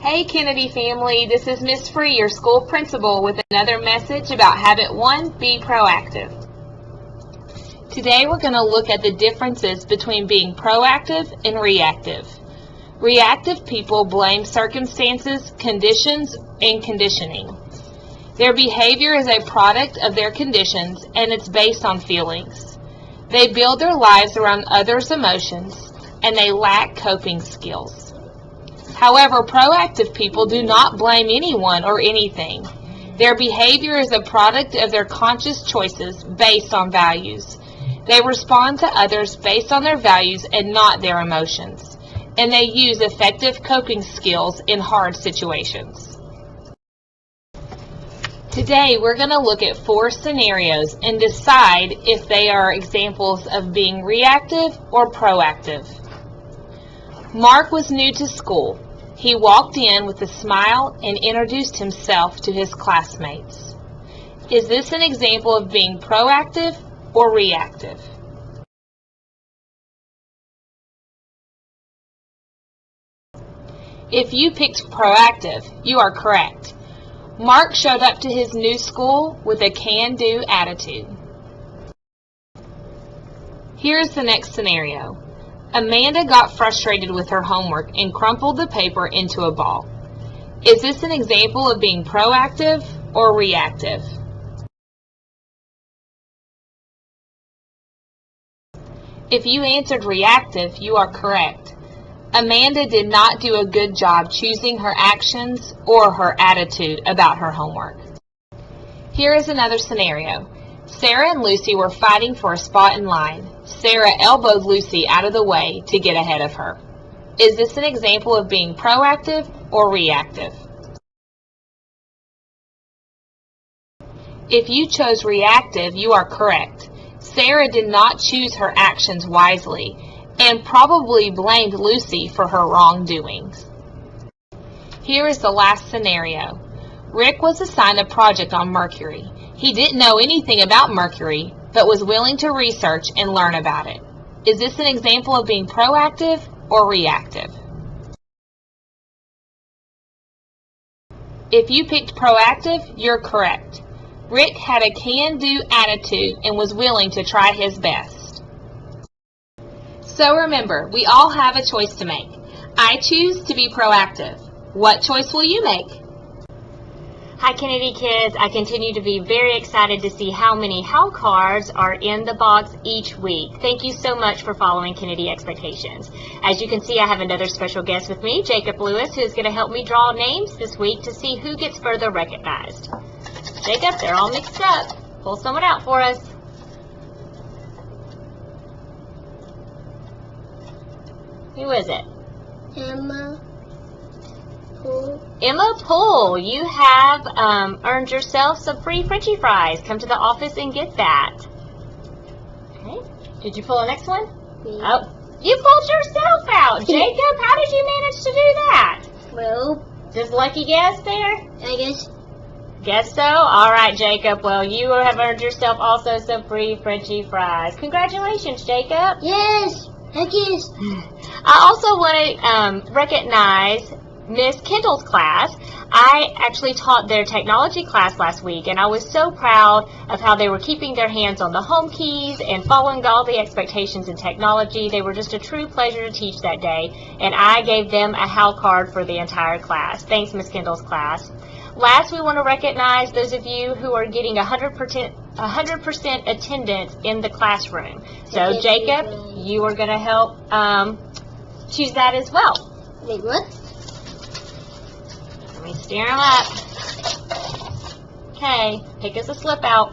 Hey Kennedy family, this is Miss Free, your school principal, with another message about Habit 1, Be Proactive. Today we're going to look at the differences between being proactive and reactive. Reactive people blame circumstances, conditions, and conditioning. Their behavior is a product of their conditions and it's based on feelings. They build their lives around others' emotions and they lack coping skills. However, proactive people do not blame anyone or anything. Their behavior is a product of their conscious choices based on values. They respond to others based on their values and not their emotions. And they use effective coping skills in hard situations. Today, we're going to look at 4 scenarios and decide if they are examples of being reactive or proactive. Mark was new to school. He walked in with a smile and introduced himself to his classmates. Is this an example of being proactive or reactive? If you picked proactive, you are correct. Mark showed up to his new school with a can-do attitude. Here's the next scenario. Amanda got frustrated with her homework and crumpled the paper into a ball. Is this an example of being proactive or reactive? If you answered reactive, you are correct. Amanda did not do a good job choosing her actions or her attitude about her homework. Here is another scenario. Sarah and Lucy were fighting for a spot in line. Sarah elbowed Lucy out of the way to get ahead of her. Is this an example of being proactive or reactive? If you chose reactive, you are correct. Sarah did not choose her actions wisely and probably blamed Lucy for her wrongdoings. Here is the last scenario. Rick was assigned a project on Mercury. He didn't know anything about Mercury, but was willing to research and learn about it. Is this an example of being proactive or reactive? If you picked proactive, you're correct. Rick had a can-do attitude and was willing to try his best. So remember, we all have a choice to make. I choose to be proactive. What choice will you make? Hi Kennedy kids, I continue to be very excited to see how many How cards are in the box each week. Thank you so much for following Kennedy Expectations. As you can see, I have another special guest with me, Jacob Lewis, who's going to help me draw names this week to see who gets further recognized. Jacob, they're all mixed up. Pull someone out for us. Who is it? Emma Poole, you have earned yourself some free Frenchie fries. Come to the office and get that. Okay. Did you pull the next one? Yeah. Oh, you pulled yourself out, Jacob. How did you manage to do that? Well, Just lucky guess there? I guess. Guess so? All right, Jacob. Well, you have earned yourself also some free Frenchie fries. Congratulations, Jacob. Yes, I guess. I also want to recognize Miss Kendall's class. I actually taught their technology class last week, and I was so proud of how they were keeping their hands on the home keys and following all the expectations in technology. They were just a true pleasure to teach that day, and I gave them a How card for the entire class. Thanks, Miss Kendall's class. Last, we want to recognize those of you who are getting 100% attendance in the classroom. So, Jacob, you are going to help choose that as well. Wait, what? Let me steer them up. Okay, pick us a slip out.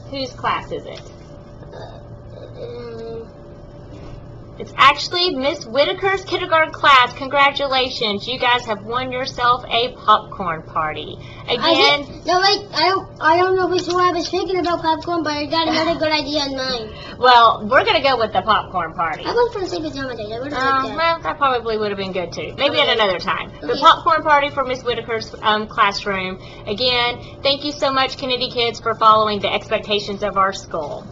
Whose class is it? It's actually Miss Whitaker's kindergarten class. Congratulations. You guys have won yourself a popcorn party. Again, I don't know which one I was thinking about popcorn, but I got another good idea in mind. well, we're going to go with the popcorn party. I went for the same pajama day. I would have liked that. Well, that probably would have been good too. Maybe at Okay. another time. The Okay. popcorn party for Miss Whitaker's classroom. Again, thank you so much, Kennedy kids, for following the expectations of our school.